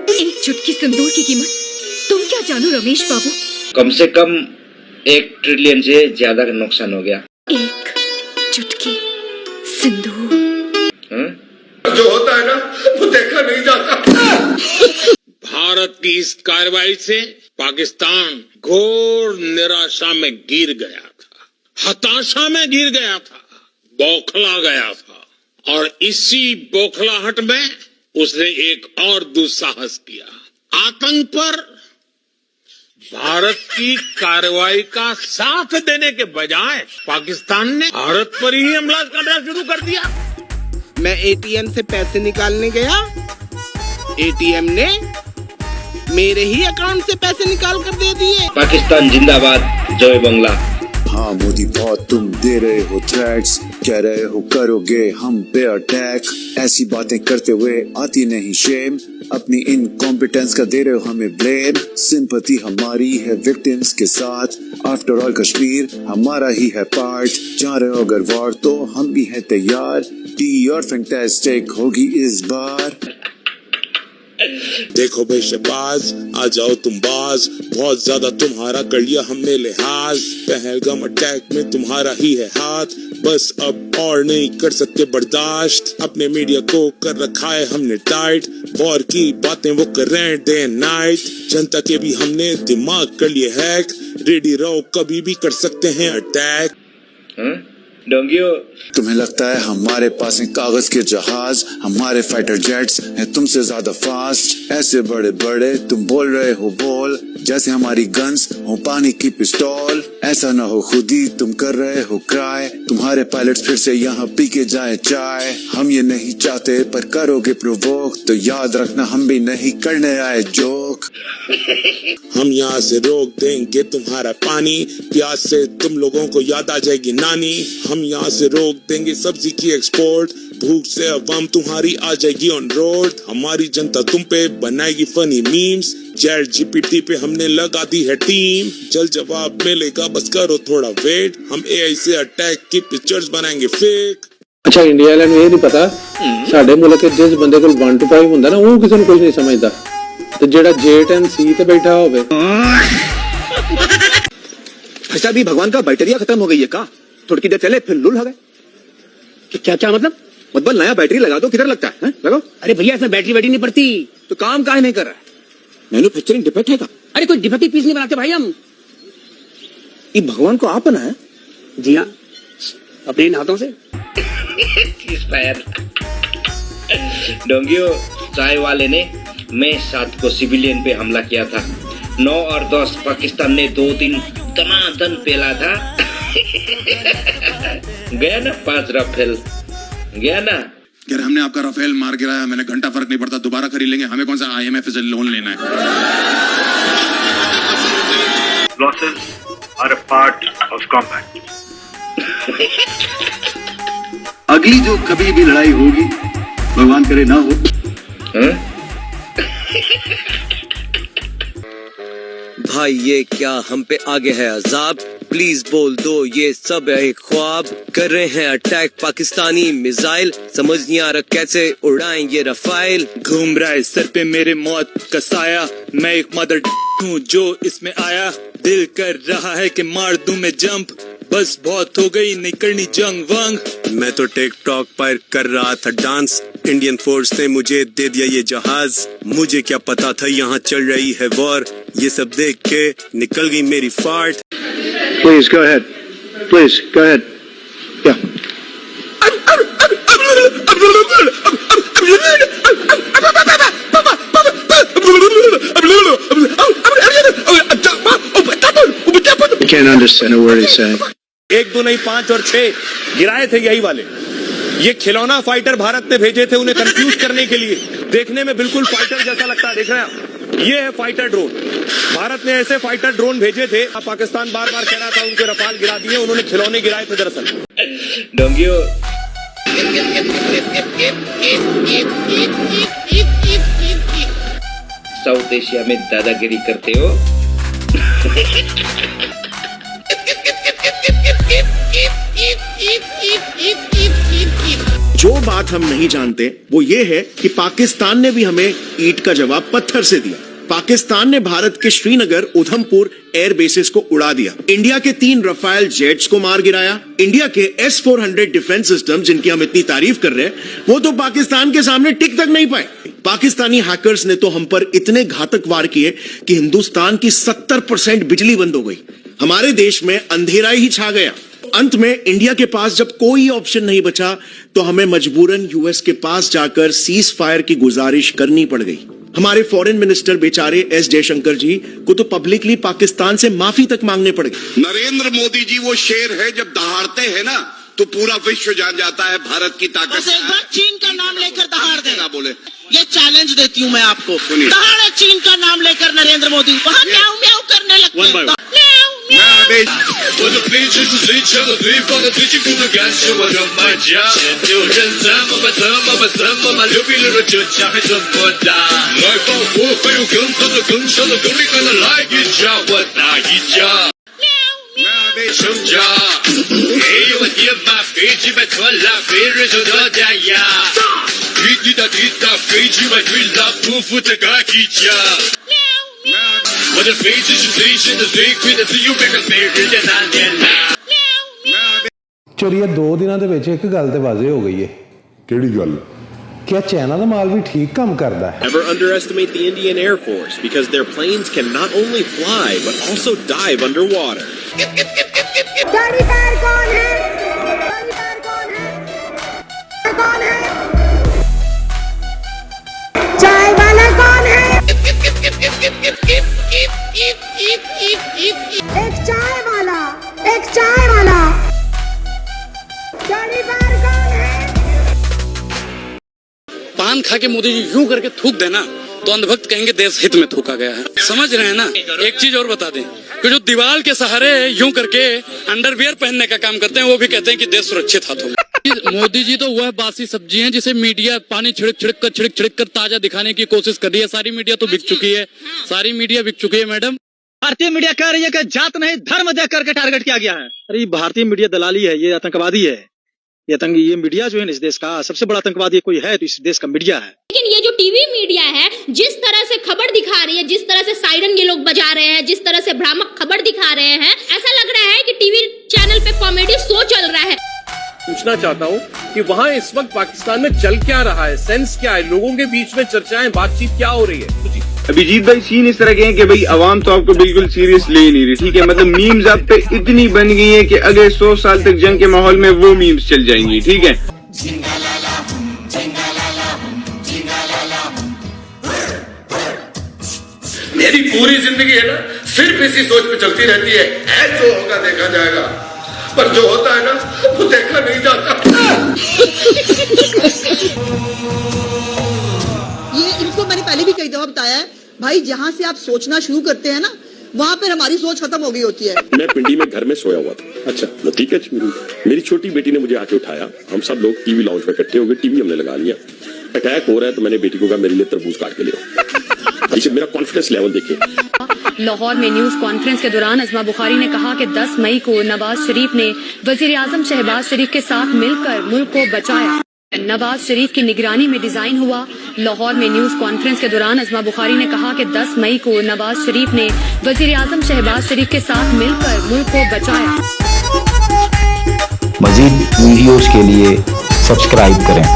एक चुटकी सिंदूर की कीमत तुम क्या जानो रमेश बाबू। कम से कम 1 ट्रिलियन से ज्यादा का नुकसान हो गया। एक चुटकी सिंदूर। जो होता है ना वो देखा नहीं जाता। भारत की इस कार्रवाई से पाकिस्तान घोर निराशा में गिर गया था, हताशा में गिर गया था, बौखला गया था और इसी बौखलाहट में उसने एक और दुस्साहस किया। आतंक पर भारत की कार्रवाई का साथ देने के बजाय पाकिस्तान ने भारत पर ही हमला करना शुरू कर दिया। मैं एटीएम से पैसे निकालने गया, एटीएम ने मेरे ही अकाउंट से पैसे निकाल कर दे दिए। पाकिस्तान जिंदाबाद, जय बंगला। हाँ मोदी बहुत तुम दे रहे हो थ्रेट्स, कह रहे हो करोगे हम पे अटैक। ऐसी बातें करते हुए आती नहीं शेम, अपनी इनकॉम्पिटेंस का दे रहे हो हमें ब्लेम। सिंपैथी हमारी है विक्टिम्स के साथ, आफ्टर ऑल कश्मीर हमारा ही है पार्ट। जा रहे हो अगर वॉर तो हम भी हैं तैयार, टी और फैंटास्टिक होगी इस बार। देखो भाई शहबाज, आ जाओ तुम बाज, बहुत ज्यादा तुम्हारा कर लिया हमने लिहाज। पहलगाम अटैक में तुम्हारा ही है हाथ, बस अब और नहीं कर सकते बर्दाश्त। अपने मीडिया को कर रखा है हमने टाइट, वॉर की बातें वो कर रहे हैं डे एंड नाइट। जनता के भी हमने दिमाग कर लिए हैक, रेडी रहो कभी भी कर सकते हैं अटैक। डोंगियो, तुम्हें लगता है हमारे पास हैं कागज के जहाज, हमारे फाइटर जेट्स हैं तुमसे ज्यादा फास्ट। ऐसे बड़े बड़े तुम बोल रहे हो बोल, जैसे हमारी गन्स हो पानी की पिस्तौल। ऐसा ना हो खुद ही तुम कर रहे हो क्राई, तुम्हारे पायलट्स फिर से यहाँ पी के जाए चाय। हम ये नहीं चाहते पर करोगे प्रोवोक, तो याद रखना हम भी नहीं करने आए जोक। हम यहाँ से रोक देंगे तुम्हारा पानी, प्यास से तुम लोगों को याद आ जाएगी नानी। हम यहाँ से रोक देंगे सब्जी की एक्सपोर्ट, भूख से अवाम तुम्हारी आ जाएगी ऑन रोड। हमारी जनता तुम पे बनाएगी फनी मीम्स, चैट जीपीटी पे हमने लगा दी है टीम। जल्द जवाब मिलेगा बस करो थोड़ा वेट, हम एआई से अटैक की पिक्चर्स बनाएंगे फेक। अच्छा इंडिया वाले ਨੂੰ ਇਹ ਨਹੀਂ ਪਤਾ ਸਾਡੇ ਮੁਲਕ ਵਿੱਚ ਜਿਸ ਬੰਦੇ ਕੋਲ 1 to 5 ਹੁੰਦਾ ਨਾ ਉਹ ਕਿਸੇ ਨੂੰ ਕੁਝ ਨਹੀਂ ਸਮਝਦਾ, ਤੇ ਜਿਹੜਾ जेट एंड सी ਤੇ बैठा होवे। अच्छा भी भगवान का बैटरिया खत्म हो गई है का? थोड़ी देर चले फिर लुल हो गए। क्या क्या मतलब नया बैटरी लगा दो, किधर लगता है लगाओ। अरे भैया इसमें बैटरी नहीं पड़ती, तो काम काहे नहीं कर रहा है? मैन्युफैक्चरिंग डिफेक्ट है का? अरे कोई डिफेक्टिव पीस नहीं बनाते भाई हम। ये भगवान को आप बनाया? जी हाँ, अपने इन हाथों से। डोंगियो, चाय वाले ने मई 7 को सिविलियन पे हमला किया था। 9 और 10 पाकिस्तान ने 2 दिन दनादन पेला था। गया ना 5 राफेल, गया ना। यार हमने आपका राफेल मार गिराया, मैंने घंटा फर्क नहीं पड़ता, दोबारा खरीद लेंगे। हमें कौन सा IMF से लोन लेना है? Losses are a part of combat. अगली जो कभी भी लड़ाई होगी भगवान करे ना हो। भाई ये क्या हम पे आगे है अजाब, प्लीज बोल दो ये सब है एक ख्वाब। कर रहे हैं अटैक पाकिस्तानी मिसाइल, समझ नहीं आ रहा कैसे उड़ाएं ये रफाइल। घूम रहा है सर पे मेरे मौत का साया, मैं एक मदर हूँ जो इसमें आया। दिल कर रहा है कि मार दूं मैं जंप, बस बहुत हो गई नहीं करनी जंग वंग। मैं तो टिकटॉक पर कर रहा था डांस, इंडियन फोर्स ने मुझे दे दिया ये जहाज। मुझे क्या पता था यहाँ चल रही है वॉर, ये सब देख के निकल गई मेरी फाट। Please go ahead. Please go ahead. Yeah. I can't understand a word he's saying. 1 2 नहीं 5 और 6 गिराए थे यही वाले। ये खिलौना फाइटर भारत ने भेजे थे उन्हें कंफ्यूज करने के लिए, देखने में बिल्कुल फाइटर जैसा लगता है। देख रहे हैं आप, ये है फाइटर ड्रोन। भारत ने ऐसे फाइटर ड्रोन भेजे थे, पाकिस्तान बार बार कह रहा था उनके रफाल गिरा दिए, उन्होंने खिलौने गिराए थे दरअसल। डोंगियो, साउथ एशिया में दादागिरी करते हो। जो बात हम नहीं जानते वो ये है कि पाकिस्तान ने भी हमें ईंट का जवाब पत्थर से दिया। पाकिस्तान ने भारत के श्रीनगर, उधमपुर एयर बेसिस को उड़ा दिया। इंडिया के 3 रफाल जेट्स को मार गिराया। इंडिया के S-400 डिफेंस सिस्टम जिनकी हम इतनी तारीफ कर रहे हैं वो तो पाकिस्तान के सामने टिक तक नहीं पाए। पाकिस्तानी हैकर्स ने तो हम पर इतने घातक वार किए कि हिंदुस्तान की 70% बिजली बंद हो गई। हमारे देश में अंधेरा ही छा गया। अंत में इंडिया के पास जब कोई ऑप्शन नहीं बचा तो हमें मजबूरन यूएस के पास जाकर सीज फायर की गुजारिश करनी पड़ गई। हमारे फॉरेन मिनिस्टर बेचारे S जयशंकर जी को तो पब्लिकली पाकिस्तान से माफी तक मांगने पड़ गई। नरेंद्र मोदी जी वो शेर है, जब दहाड़ते हैं ना तो पूरा विश्व जान जाता है भारत की ताकत। बस एक बार चीन का नाम लेकर दहाड़ दे ना बोले। ये चैलेंज देती हूँ मैं आपको। दहाड़े चीन का नाम लेकर नरेंद्र मोदी, वहाँ म्याऊ म्याऊ करने लगते हैं। म्याऊ ਚੋਰੀਏ 2 ਦਿਨਾਂ ਦੇ ਵਿੱਚ ਇੱਕ ਗੱਲ ਤੇ ਵਾਜ਼ੇ ਹੋ ਗਈ ਹੈ। ਕਿਹੜੀ ਗੱਲ? क्या चाइना का माल भी ठीक काम करता है? Never underestimate the Indian Air Force because their planes can not only fly but also dive underwater. गाड़ी कार कौन है? गाड़ी कार कौन है? कौन है? चाय वाला कौन है? एक चाय वाला, एक चाय वाला। गाड़ी कार कौन है? पान खा के मोदी जी यूं करके थूक देना तो अंधभक्त कहेंगे देश हित में थूका गया है। समझ रहे हैं ना? एक चीज और बता दें कि जो दीवार के सहारे यूं करके अंडरवियर पहनने का काम करते हैं वो भी कहते हैं कि देश सुरक्षित हाथों में। मोदी जी तो वह बासी सब्जी हैं जिसे मीडिया पानी छिड़क कर ताजा दिखाने की कोशिश कर रही है। सारी मीडिया तो बिक चुकी है, सारी मीडिया बिक चुकी है मैडम। भारतीय मीडिया कह रही है कि जात नहीं धर्म देख करके टारगेट किया गया है। अरे भारतीय मीडिया दलाली है, ये आतंकवादी है। ये मीडिया जो है इस देश का सबसे बड़ा आतंकवादी कोई है तो इस देश का मीडिया है। लेकिन ये जो टीवी मीडिया है जिस तरह से खबर दिखा रही है, जिस तरह से सायरन ये लोग बजा रहे हैं, जिस तरह से भ्रामक खबर दिखा रहे हैं, ऐसा लग रहा है कि टीवी चैनल पे कॉमेडी शो चल रहा है। पूछना चाहता हूँ कि वहाँ इस वक्त पाकिस्तान में चल क्या रहा है, सेंस क्या है, लोगों के बीच में चर्चाएं, बातचीत क्या हो रही है? अभिजीत भाई सीन इस तरह के हैं कि भाई आवाम तो आपको बिल्कुल सीरियस ले ही नहीं रही, ठीक है। मतलब मीम्स आप पे इतनी बन गई है कि अगले 100 साल तक जंग के माहौल में वो मीम्स चल जाएंगी, ठीक है। मेरी पूरी जिंदगी है ना सिर्फ इसी सोच में चलती रहती है, जो होगा देखा जाएगा, पर जो होता है ना वो देखा नहीं जाता। ये इनको मैंने पहले भी कई दफा बताया है भाई, जहाँ से आप सोचना शुरू करते हैं ना वहाँ पर हमारी सोच खत्म हो गई होती है। मैं पिंडी में घर में सोया हुआ था। अच्छा, लतीका मेरी छोटी बेटी ने मुझे आके उठाया। हम सब लोग टीवी लाउंज में इकट्ठे हो गए, टीवी हमने लगा लिया। अटैक हो रहा है तो मैंने बेटी को कहा मेरे लिए तरबूज काट के ले आओ। इसे मेरा कॉन्फिडेंस लेवल देखिए। लाहौर में न्यूज कॉन्फ्रेंस के दौरान अज़मा बुखारी ने कहा कि 10 मई को नवाज शरीफ ने वजीर आजम शहबाज शरीफ के साथ मिलकर मुल्क को बचाया। नवाज शरीफ की निगरानी में डिजाइन हुआ। लाहौर में न्यूज कॉन्फ्रेंस के दौरान अज़मा बुखारी ने कहा कि 10 मई को नवाज शरीफ ने वजीर आजम शहबाज शरीफ के साथ मिलकर मुल्क को बचाया। मजीद वीडियोस के लिए सब्सक्राइब करें।